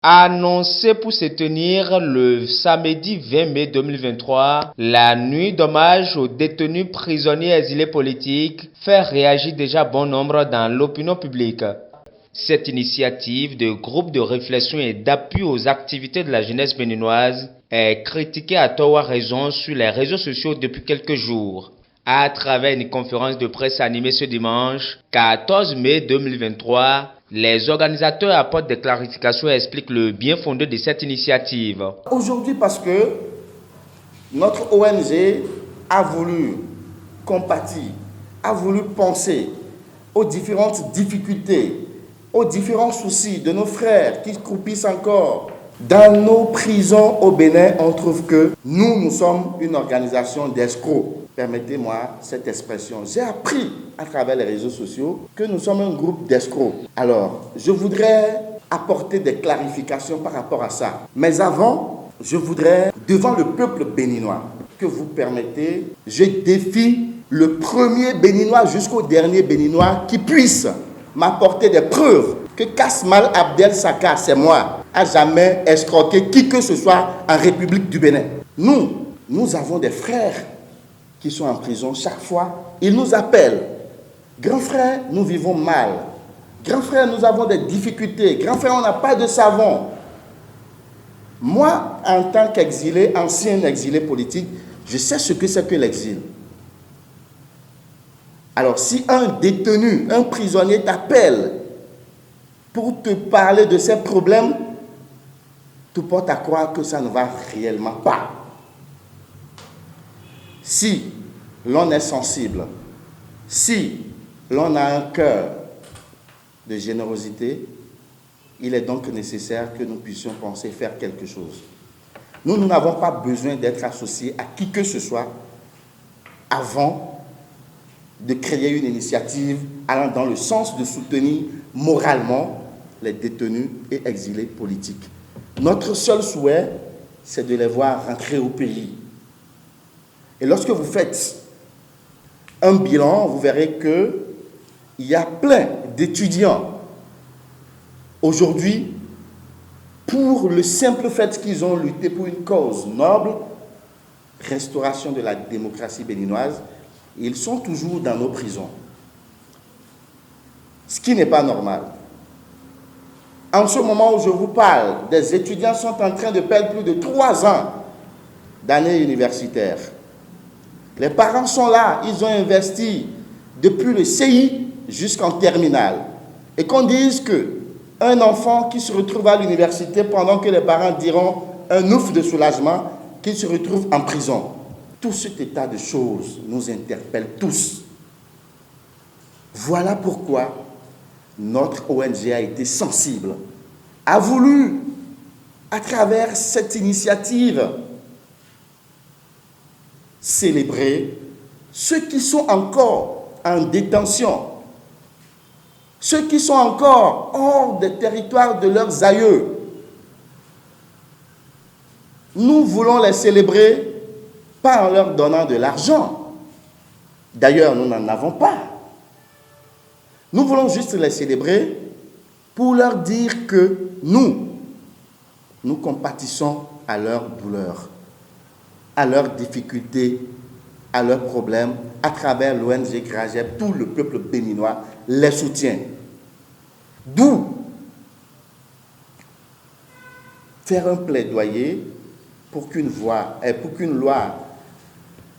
Annoncé pour se tenir le samedi 20 mai 2023, la nuit d'hommage aux détenus prisonniers exilés politiques fait réagir déjà bon nombre dans l'opinion publique. Cette initiative de groupe de réflexion et d'appui aux activités de la jeunesse béninoise est critiquée à tort ou à raison sur les réseaux sociaux depuis quelques jours. À travers une conférence de presse animée ce dimanche 14 mai 2023, les organisateurs apportent des clarifications et expliquent le bien fondé de cette initiative. Aujourd'hui, parce que notre ONG a voulu compatir, a voulu penser aux différentes difficultés, aux différents soucis de nos frères qui croupissent encore dans nos prisons au Bénin, on trouve que nous sommes une organisation d'escrocs. Permettez-moi cette expression. J'ai appris à travers les réseaux sociaux que nous sommes un groupe d'escrocs. Alors, je voudrais apporter des clarifications par rapport à ça. Mais avant, je voudrais, devant le peuple béninois, que vous permettez, je défie le premier béninois jusqu'au dernier béninois qui puisse m'apporter des preuves que Kasmal Abdel Saka, c'est moi, a jamais escroqué qui que ce soit en République du Bénin. Nous avons des frères qui sont en prison. Chaque fois, ils nous appellent. Grand frère, nous vivons mal. Grand frère, nous avons des difficultés. Grand frère, on n'a pas de savon. Moi, en tant qu'exilé, ancien exilé politique, je sais ce que c'est que l'exil. Alors, si un détenu, un prisonnier t'appelle pour te parler de ses problèmes, tout porte à croire que ça ne va réellement pas. Si l'on est sensible, si l'on a un cœur de générosité, il est donc nécessaire que nous puissions penser faire quelque chose. Nous n'avons pas besoin d'être associés à qui que ce soit avant de créer une initiative allant dans le sens de soutenir moralement les détenus et exilés politiques. Notre seul souhait, c'est de les voir rentrer au pays. Et lorsque vous faites un bilan, vous verrez qu'il y a plein d'étudiants aujourd'hui, pour le simple fait qu'ils ont lutté pour une cause noble, restauration de la démocratie béninoise, ils sont toujours dans nos prisons. Ce qui n'est pas normal. En ce moment où je vous parle, des étudiants sont en train de perdre plus de 3 ans d'année universitaire. Les parents sont là, ils ont investi depuis le CI jusqu'en terminale. Et qu'on dise qu'un enfant qui se retrouve à l'université pendant que les parents diront un ouf de soulagement, qu'il se retrouve en prison. Tout cet état de choses nous interpelle tous. Voilà pourquoi notre ONG a été sensible, a voulu, à travers cette initiative, célébrer ceux qui sont encore en détention, ceux qui sont encore hors des territoires de leurs aïeux. Nous voulons les célébrer pas en leur donnant de l'argent. D'ailleurs, nous n'en avons pas. Nous voulons juste les célébrer pour leur dire que nous compatissons à leur douleur, à leurs difficultés, à leurs problèmes, à travers l'ONG Gragep, tout le peuple béninois les soutient. D'où faire un plaidoyer pour qu'une loi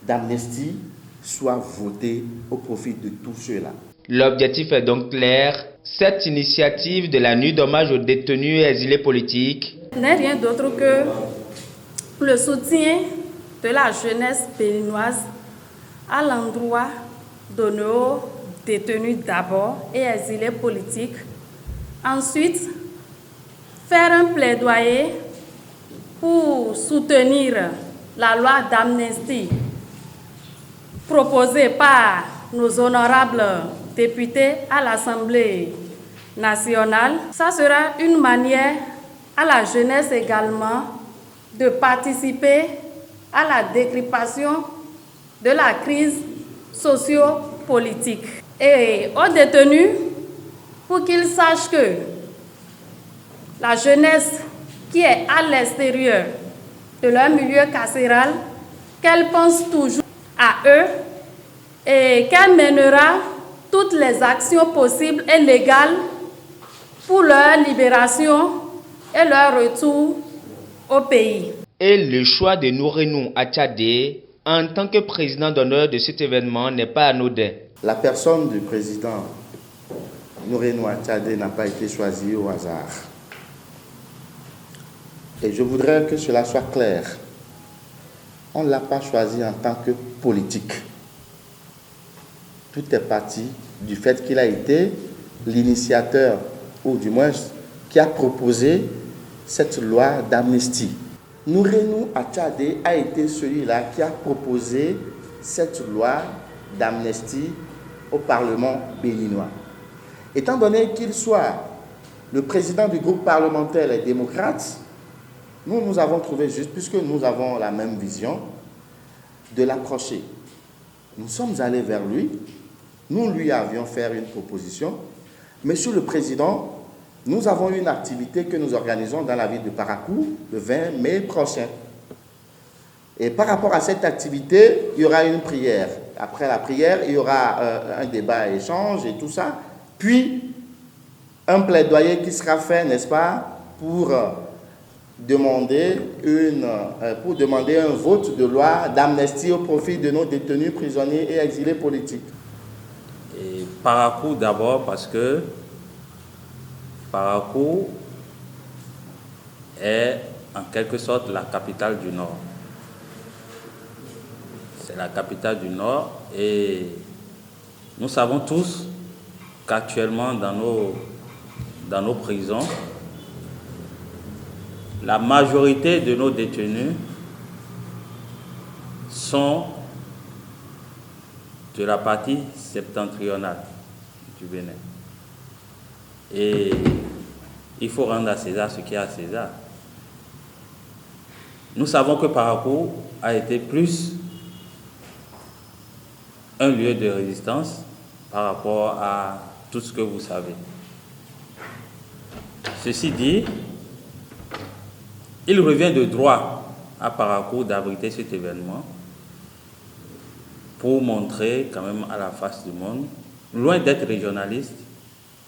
d'amnistie soit votée au profit de tous ceux-là. L'objectif est donc clair. Cette initiative de la nuit d'hommage aux détenus et exilés politiques n'est rien d'autre que le soutien de la jeunesse béninoise à l'endroit de nos détenus d'abord et exilés politiques. Ensuite, faire un plaidoyer pour soutenir la loi d'amnistie proposée par nos honorables députés à l'Assemblée nationale. Ça sera une manière à la jeunesse également de participer à la décryptation de la crise socio-politique. Et aux détenus, pour qu'ils sachent que la jeunesse qui est à l'extérieur de leur milieu carcéral, qu'elle pense toujours à eux et qu'elle mènera toutes les actions possibles et légales pour leur libération et leur retour au pays. Et le choix de Nourenou Attiadé en tant que président d'honneur de cet événement n'est pas anodin. La personne du président Nourenou Attiadé n'a pas été choisie au hasard. Et je voudrais que cela soit clair. On ne l'a pas choisi en tant que politique. Tout est parti du fait qu'il a été l'initiateur, ou du moins qui a proposé cette loi d'amnistie. Nourenou Attiadé a été celui-là qui a proposé cette loi d'amnistie au Parlement béninois. Étant donné qu'il soit le président du groupe parlementaire Les Démocrates, nous avons trouvé juste, puisque nous avons la même vision, de l'approcher. Nous sommes allés vers lui, nous lui avions fait une proposition. Monsieur le Président, nous avons une activité que nous organisons dans la ville de Parakou le 20 mai prochain. Et par rapport à cette activité, il y aura une prière. Après la prière, il y aura un débat, échange et tout ça. Puis, un plaidoyer qui sera fait, n'est-ce pas, pour demander un vote de loi d'amnistie au profit de nos détenus, prisonniers et exilés politiques. Et Parakou d'abord parce que Parakou est en quelque sorte la capitale du Nord. C'est la capitale du Nord et nous savons tous qu'actuellement dans nos prisons, la majorité de nos détenus sont de la partie septentrionale du Bénin. Et il faut rendre à César ce qui est à César. Nous savons que Parakou a été plus un lieu de résistance par rapport à tout ce que vous savez. Ceci dit, il revient de droit à Parakou d'abriter cet événement pour montrer quand même à la face du monde, loin d'être régionaliste,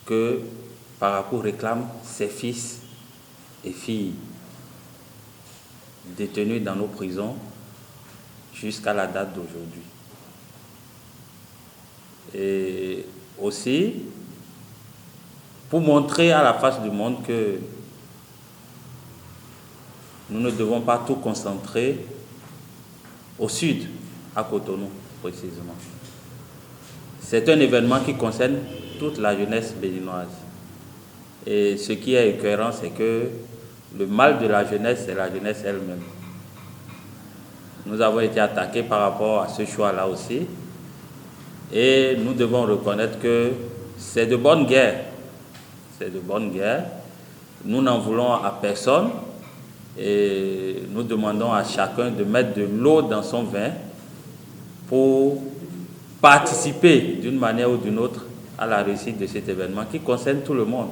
que Parakou réclame ses fils et filles détenus dans nos prisons jusqu'à la date d'aujourd'hui. Et aussi, pour montrer à la face du monde que nous ne devons pas tout concentrer au sud, à Cotonou précisément. C'est un événement qui concerne toute la jeunesse béninoise. Et ce qui est écœurant, c'est que le mal de la jeunesse, c'est la jeunesse elle-même. Nous avons été attaqués par rapport à ce choix-là aussi. Et nous devons reconnaître que c'est de bonne guerre. C'est de bonne guerre. Nous n'en voulons à personne. Et nous demandons à chacun de mettre de l'eau dans son vin pour participer d'une manière ou d'une autre à la réussite de cet événement qui concerne tout le monde.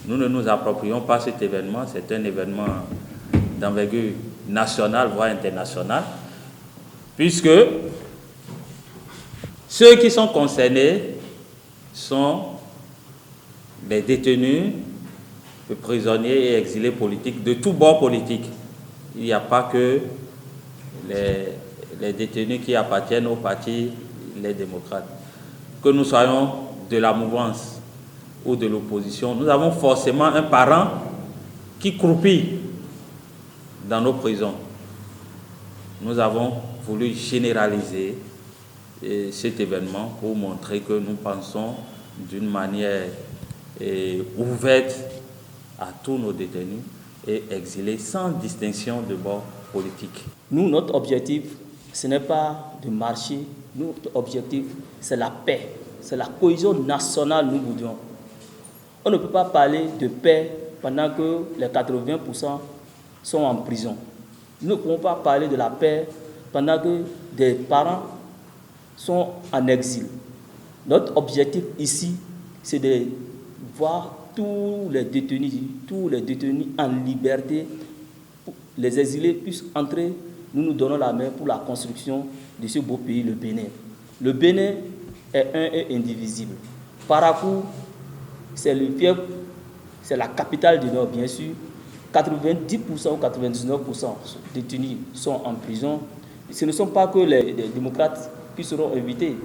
Nous ne nous approprions pas cet événement, c'est un événement d'envergure nationale, voire internationale, puisque ceux qui sont concernés sont les détenus, les prisonniers et exilés politiques de tous bords politiques. Il n'y a pas que les détenus qui appartiennent au parti Les Démocrates. Que nous soyons de la mouvance ou de l'opposition, nous avons forcément un parent qui croupit dans nos prisons. Nous avons voulu généraliser cet événement pour montrer que nous pensons d'une manière ouverte à tous nos détenus et exilés sans distinction de bord politique. Nous, notre objectif, ce n'est pas de marcher. Notre objectif, c'est la paix. C'est la cohésion nationale, nous voudrions. On ne peut pas parler de paix pendant que les 80% sont en prison. Nous ne pouvons pas parler de la paix pendant que des parents sont en exil. Notre objectif ici, c'est de voir tous les détenus en liberté, les exilés puissent entrer. Nous donnons la main pour la construction de ce beau pays, le Bénin. Le Bénin est un et indivisible. Parakou, c'est le fief, c'est la capitale du Nord, bien sûr. 90% ou 99% détenus sont en prison. Ce ne sont pas que les démocrates qui seront invités.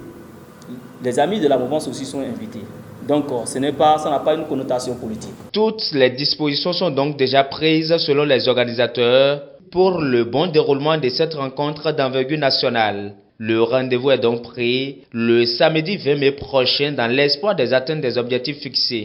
Les amis de la mouvance aussi sont invités. Donc, ça n'a pas une connotation politique. Toutes les dispositions sont donc déjà prises selon les organisateurs pour le bon déroulement de cette rencontre d'envergure nationale. Le rendez-vous est donc pris le samedi 20 mai prochain dans l'espoir des atteintes des objectifs fixés.